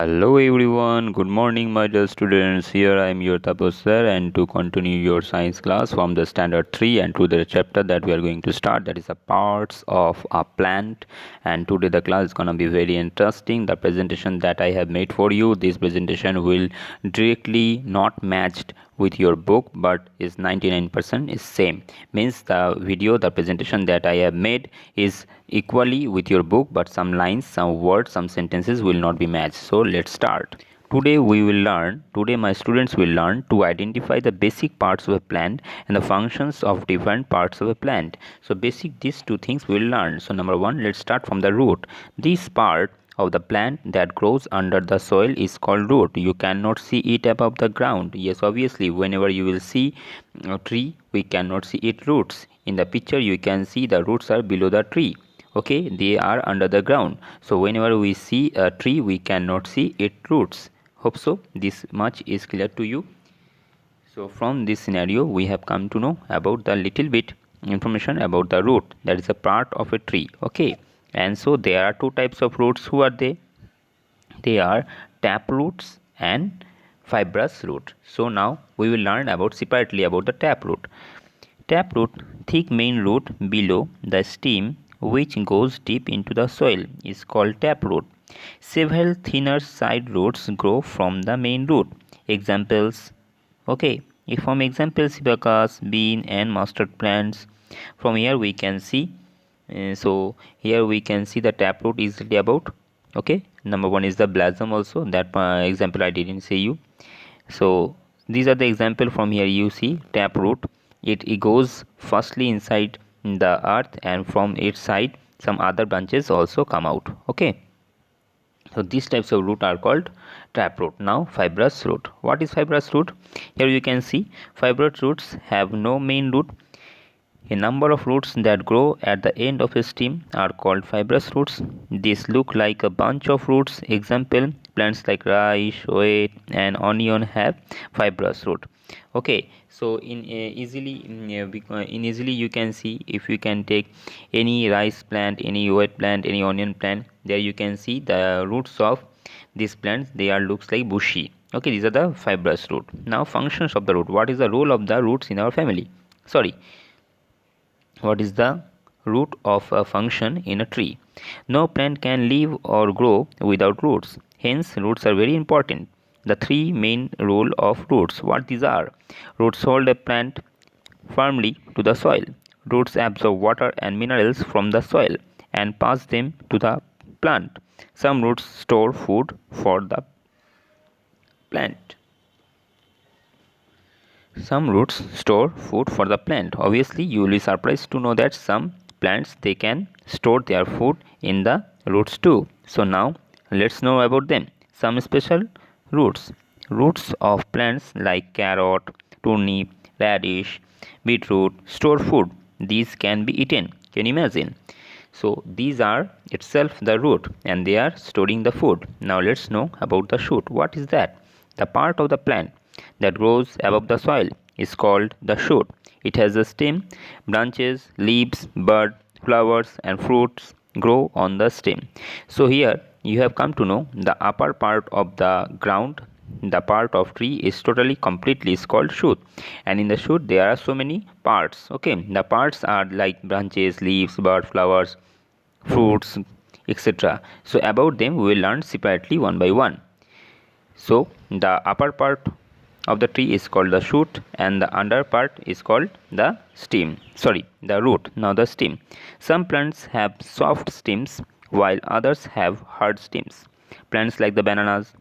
Hello everyone, good morning my dear students. Here I am your Tapos sir, and to continue your science class from the standard 3 and to the chapter that we are going to start, that is the parts of a plant. And today the class is gonna be very interesting. The presentation that I have made for you, this presentation will directly not matched with your book, but is 99% is same. Means the presentation that I have made is equally with your book, but some lines, some words, some sentences will not be matched. So let's start. Today my students will learn to identify the basic parts of a plant and the functions of different parts of a plant. So basic these two things we'll learn. So number one, let's start from the root. This part of the plant that grows under the soil is called root. You cannot see it above the ground. Yes, obviously whenever you will see a tree, we cannot see its roots. In the picture you can see the roots are below the tree. Okay, they are under the ground. So whenever we see a tree, we cannot see its roots. Hope so this much is clear to you. So from this scenario we have come to know about the little bit information about the root, that is a part of a tree. Okay, and so there are two types of roots. Who are they? They are tap roots and fibrous root. So now we will learn about separately about the tap root. Tap root, thick main root below the stem which goes deep into the soil, is called tap root. Several thinner side roots grow from the main root. Examples, okay, from examples, hibiscus, bean and mustard plants. From here we can see, so here we can see the tap root is about, okay, number one is the blossom also, that example I didn't say you. So these are the example. From here you see tap root, it goes firstly inside the earth, and from its side some other branches also come out. Okay, so these types of root are called tap root. Now fibrous root. What is fibrous root? Here you can see fibrous roots have no main root. A number of roots that grow at the end of a stem are called fibrous roots. These look like a bunch of roots. Example, plants like rice, wheat and onion have fibrous root. Okay, so in easily you can see, if you can take any rice plant, any wheat plant, any onion plant, there you can see the roots of these plants, they are looks like bushy. Okay, these are the fibrous root. Now functions of the root. What is the role of the roots in our family? Sorry, what is the root of a function in a tree? No plant can live or grow without roots. Hence, roots are very important. The three main role of roots. What these are? Roots hold a plant firmly to the soil. Roots absorb water and minerals from the soil and pass them to the plant. Some roots store food for the plant. Some roots store food for the plant. Obviously you will be surprised to know that some plants, they can store their food in the roots too. So now let's know about them. Some special roots. Roots of plants like carrot, turnip, radish, beetroot store food. These can be eaten. Can you imagine? So these are itself the root and they are storing the food. Now let's know about the shoot. What is that? The part of the plant that grows above the soil is called the shoot. It has a stem, branches, leaves, bud, flowers and fruits grow on the stem. So here you have come to know the upper part of the ground, the part of tree is totally completely is called shoot, and in the shoot there are so many parts. Okay, the parts are like branches, leaves, bud, flowers, fruits, etc. So about them we will learn separately one by one. So the upper part of the tree is called the shoot and the under part is called the stem. Sorry, the root. Now the stem. Some plants have soft stems while others have hard stems. Plants like the bananas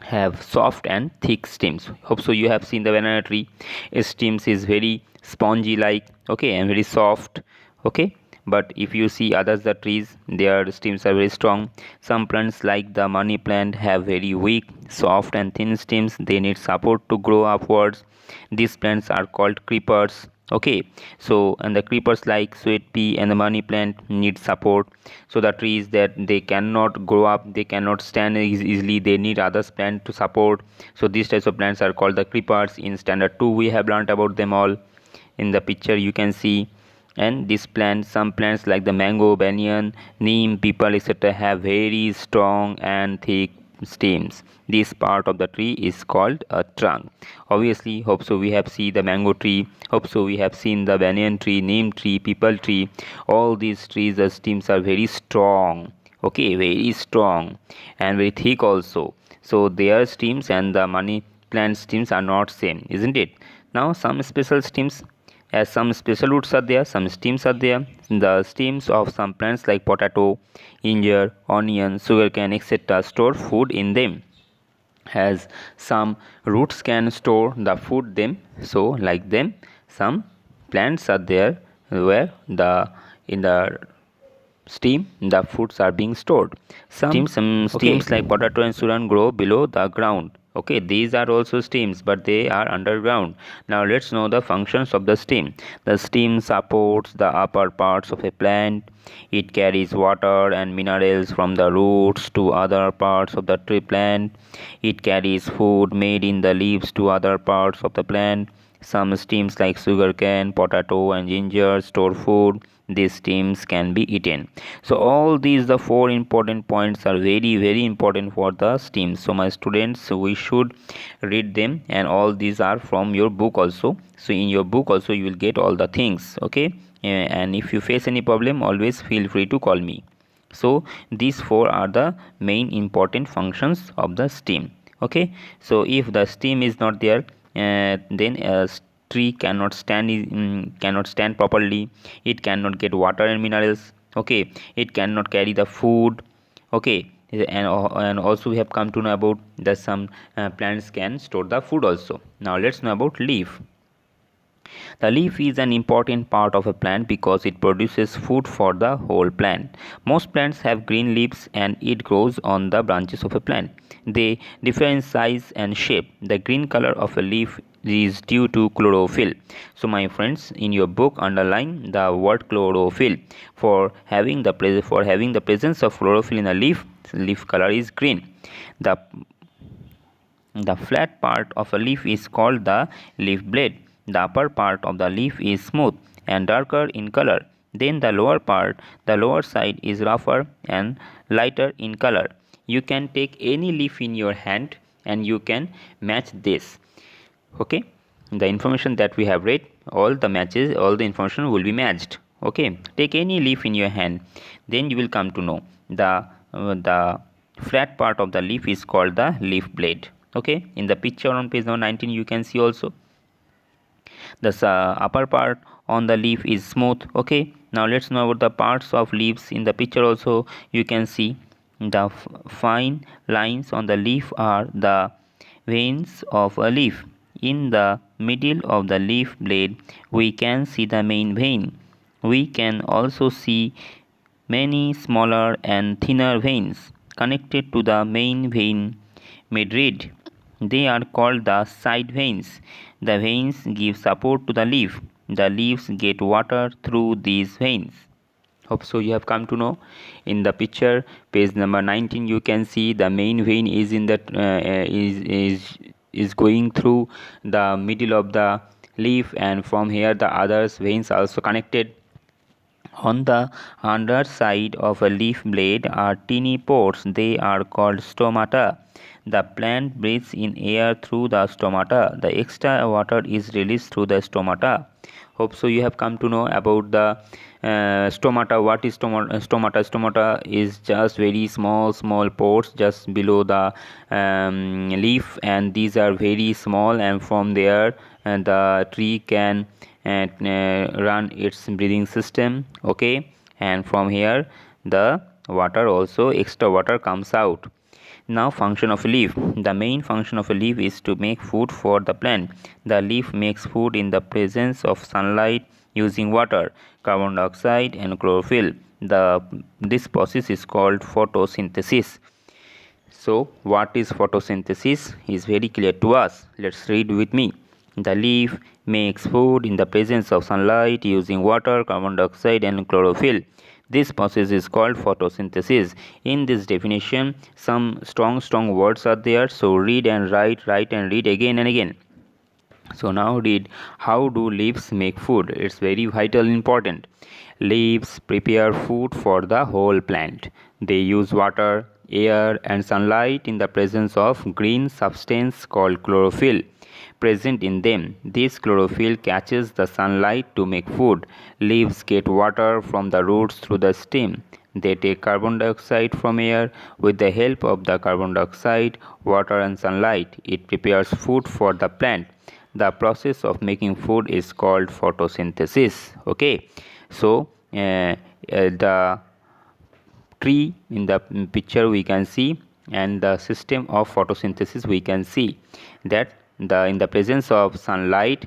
have soft and thick stems. Hope so you have seen the banana tree. Its stems is very spongy like, okay, and very soft. Okay, but if you see others the trees, their stems are very strong. Some plants like the money plant have very weak, soft and thin stems. They need support to grow upwards. These plants are called creepers. Okay, so and the creepers like sweet pea and the money plant need support. So the trees that they cannot grow up, they cannot stand easily, they need others plant to support. So these types of plants are called the creepers. In standard 2 we have learnt about them all. In the picture you can see. And these plants, some plants like the mango, banyan, neem, people etc. have very strong and thick stems. This part of the tree is called a trunk. Obviously, hope so we have seen the mango tree, hope so we have seen the banyan tree, neem tree, people tree. All these trees, the stems are very strong, okay, very strong and very thick also. So their stems and the money plant stems are not same, isn't it? Now some special stems, as some special roots are there, some stems are there. The stems of some plants like potato, ginger, onion, sugarcane, etc. store food in them. As some roots can store the food them, so like them, some plants are there where the in the steam the foods are being stored. Some stems like potato and suran grow below the ground. Okay, these are also stems, but they are underground. Now let's know the functions of the stem. The stem supports the upper parts of a plant. It carries water and minerals from the roots to other parts of the tree plant. It carries food made in the leaves to other parts of the plant. Some stems like sugarcane, potato and ginger store food. These stems can be eaten. So all these the four important points are very important for the stems. So my students, we should read them, and all these are from your book also. So in your book also you will get all the things, okay? And if you face any problem, always feel free to call me. So these four are the main important functions of the stem, okay? So if the stem is not there, then a tree cannot stand properly. It cannot get water and minerals, okay? It cannot carry the food, okay? And also we have come to know about that some plants can store the food also. Now let's know about leaf. The leaf is an important part of a plant because it produces food for the whole plant. Most plants have green leaves and it grows on the branches of a plant. They differ in size and shape. The green color of a leaf is due to chlorophyll. So my friends, in your book underline the word chlorophyll. For having the presence of chlorophyll in a leaf color is green. The flat part of a leaf is called the leaf blade. The upper part of the leaf is smooth and darker in color. Then the lower side is rougher and lighter in color. You can take any leaf in your hand and you can match this. Okay, the information that we have read, all the information will be matched. Okay, take any leaf in your hand, then you will come to know the flat part of the leaf is called the leaf blade. Okay, in the picture on page number 19 you can see also the upper part on the leaf is smooth. Okay, now let's know about the parts of leaves. In the picture also you can see the fine lines on the leaf are the veins of a leaf. In the middle of the leaf blade we can see the main vein. We can also see many smaller and thinner veins connected to the main vein mid-rib. They are called the side veins. The veins give support to the leaf. The leaves get water through these veins. Hope so you have come to know. In the picture, page number 19, you can see the main vein is in the is going through the middle of the leaf, and from here the other veins also connected. On the underside of a leaf blade are tiny pores. They are called stomata. The plant breathes in air through the stomata. The extra water is released through the stomata. Hope so you have come to know about the stomata. What is stomata? Stomata is just very small pores just below the leaf, and these are very small, and from there the tree can run its breathing system. Okay, and from here the water also, extra water comes out. Now function of a leaf. The main function of a leaf is to make food for the plant. The leaf makes food in the presence of sunlight using water, carbon dioxide and chlorophyll. This process is called photosynthesis. So what is photosynthesis is very clear to us. Let's read with me. The leaf makes food in the presence of sunlight using water, carbon dioxide and chlorophyll. This process is called photosynthesis. In this definition, some strong words are there. So read and write and read again and again. So now read, how do leaves make food? It's very vital important. Leaves prepare food for the whole plant. They use water, air and sunlight in the presence of green substance called chlorophyll present in them. This chlorophyll catches the sunlight to make food. Leaves get water from the roots through the stem. They take carbon dioxide from air. With the help of the carbon dioxide, water and sunlight, it prepares food for the plant. The process of making food is called photosynthesis. Okay, so the tree in the picture we can see, and the system of photosynthesis we can see that in the presence of sunlight,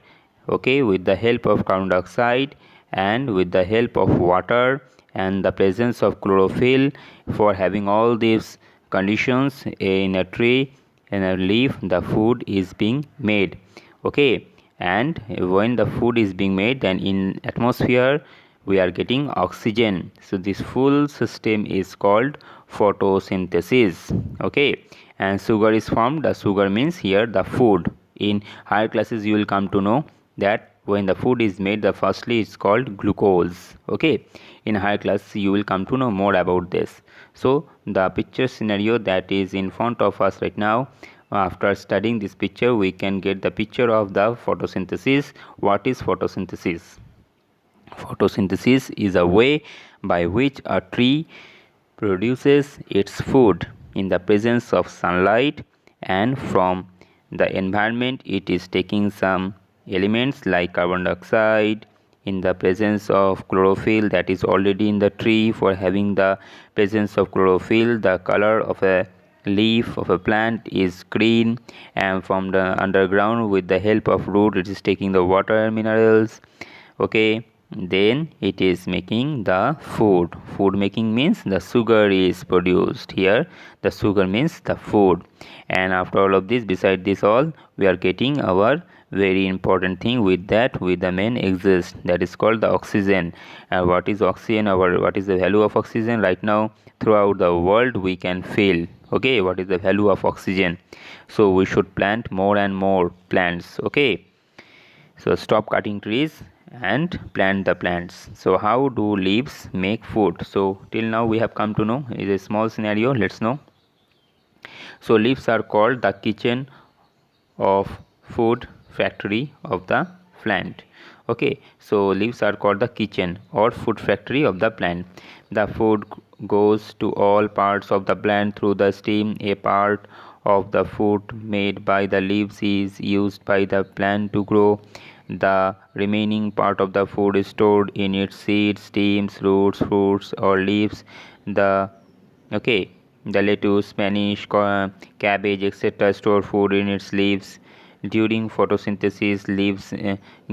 okay, with the help of carbon dioxide and with the help of water and the presence of chlorophyll, for having all these conditions in a tree, in a leaf, the food is being made. Okay, and when the food is being made, then in atmosphere we are getting oxygen. So this full system is called photosynthesis. Okay, and sugar is formed. The sugar means here the food. In higher classes you will come to know that when the food is made, the firstly it's called glucose. Okay, in higher class you will come to know more about this. So the picture scenario that is in front of us right now, after studying this picture we can get the picture of the photosynthesis. What is photosynthesis? Photosynthesis is a way by which a tree produces its food in the presence of sunlight, and from the environment it is taking some elements like carbon dioxide in the presence of chlorophyll that is already in the tree. For having the presence of chlorophyll, the color of a leaf of a plant is green, and from the underground with the help of root it is taking the water minerals. Okay, then it is making the food. Food making means the sugar is produced. Here the sugar means the food. And after all of this, beside this all, we are getting our very important thing with that, with the main exist, that is called the oxygen. What is oxygen, or what is the value of oxygen? Right now throughout the world we can feel, okay, what is the value of oxygen. So we should plant more and more plants. Okay, so stop cutting trees and plant the plants. So how do leaves make food? So till now we have come to know is a small scenario. Let's know. So leaves are called the kitchen of food factory of the plant. Okay, so leaves are called the kitchen or food factory of the plant. The food goes to all parts of the plant through the stem. A part of the food made by the leaves is used by the plant to grow. The remaining part of the food is stored in its seeds, stems, roots, fruits, or leaves. The okay, the lettuce, spinach, cabbage, etc. store food in its leaves. During photosynthesis, leaves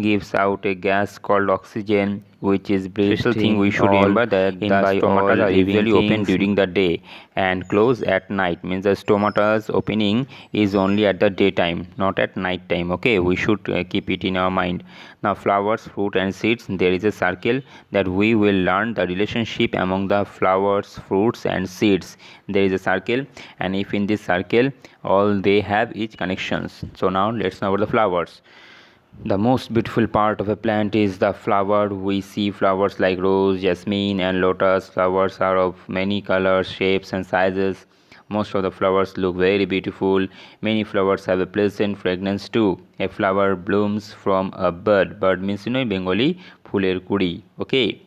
gives out a gas called oxygen, which is breathed. Special thing we should remember that the stomata are usually open during the day and close at night. Means the stomata's opening is only at the daytime, not at night time. Okay, we should keep it in our mind. Now, flowers, fruit, and seeds. There is a circle that we will learn the relationship among the flowers, fruits, and seeds. There is a circle, and if in this circle all they have each connections. So now let's know about the flowers. The most beautiful part of a plant is the flower. We see flowers like rose, jasmine, and lotus. Flowers are of many colors, shapes, and sizes. Most of the flowers look very beautiful. Many flowers have a pleasant fragrance too. A flower blooms from a bud. Bud means, in Bengali, phuler kudi. Okay.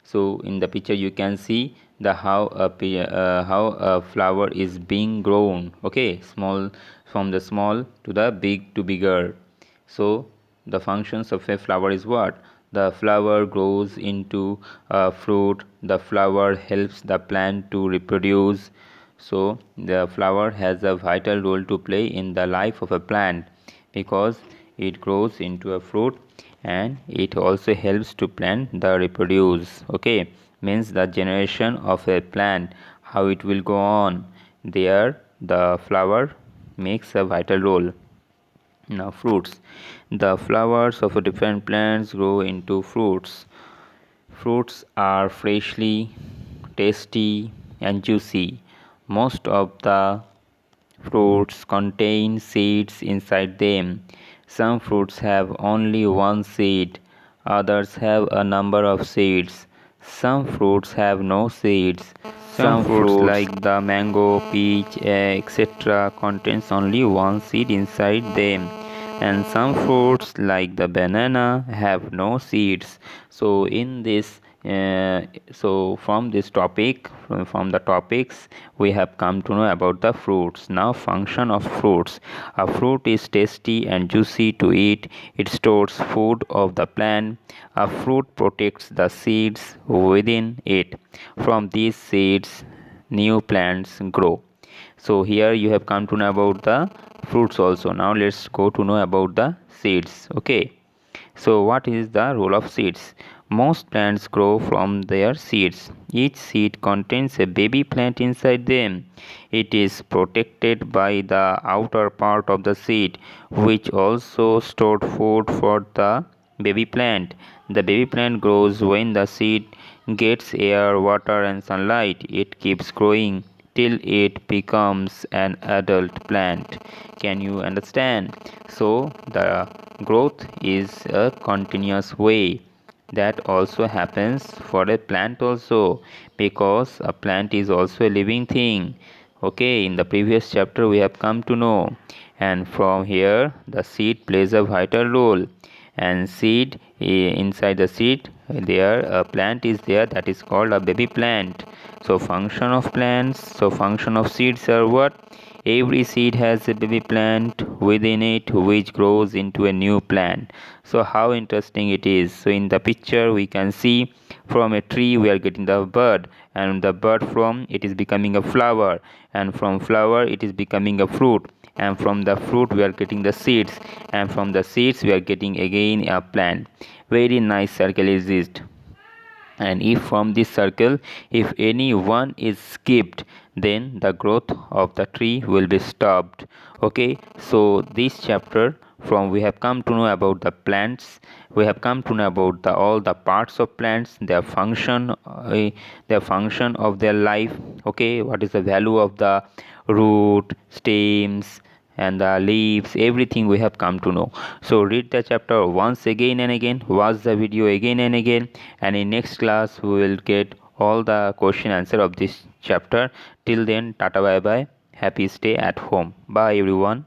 So in the picture you can see the how a flower is being grown. Okay, small, from the small to the big to bigger. So the functions of a flower is what? The flower grows into a fruit. The flower helps the plant to reproduce. So the flower has a vital role to play in the life of a plant, because it grows into a fruit and it also helps to plant the reproduce. Okay, means the generation of a plant, how it will go on, there the flower makes a vital role. Now fruits. The flowers of different plants grow into fruits. Fruits are freshly tasty and juicy. Most of the fruits contain seeds inside them. Some fruits have only one seed, others have a number of seeds. Some fruits have no seeds. Some fruits like the mango, peach, etc. contains only one seed inside them. And some fruits like the banana have no seeds. So in this from this topic, from the topics, we have come to know about the fruits. Now, function of fruits. A fruit is tasty and juicy to eat. It stores food of the plant. A fruit protects the seeds within it. From these seeds, new plants grow. So here you have come to know about the fruits also. Now let's go to know about the seeds. Okay. So what is the role of seeds? Most plants grow from their seeds. Each seed contains a baby plant inside them. It is protected by the outer part of the seed, which also stored food for the baby plant. The baby plant grows when the seed gets air, water and sunlight. It keeps growing till it becomes an adult plant. Can you understand? So the growth is a continuous way. That also happens for a plant also, because a plant is also a living thing. Okay, in the previous chapter we have come to know, and from here the seed plays a vital role. And seed, inside the seed there a plant is there, that is called a baby plant. So function of seeds are what? Every seed has a baby plant within it which grows into a new plant. So how interesting it is. So in the picture we can see, from a tree we are getting the bud, and the bud, from it is becoming a flower, and from flower it is becoming a fruit, and from the fruit we are getting the seeds, and from the seeds we are getting again a plant. Very nice circle is this. And if from this circle, if any one is skipped, then the growth of the tree will be stopped. Okay, so this chapter, from we have come to know about the plants, we have come to know about all the parts of plants, their function of their life. Okay, what is the value of the root, stems and the leaves, everything we have come to know. So read the chapter once again and again, watch the video again and again, and in next class we will get all the question answer of this chapter. Till then, tata, bye bye, happy stay at home, bye everyone.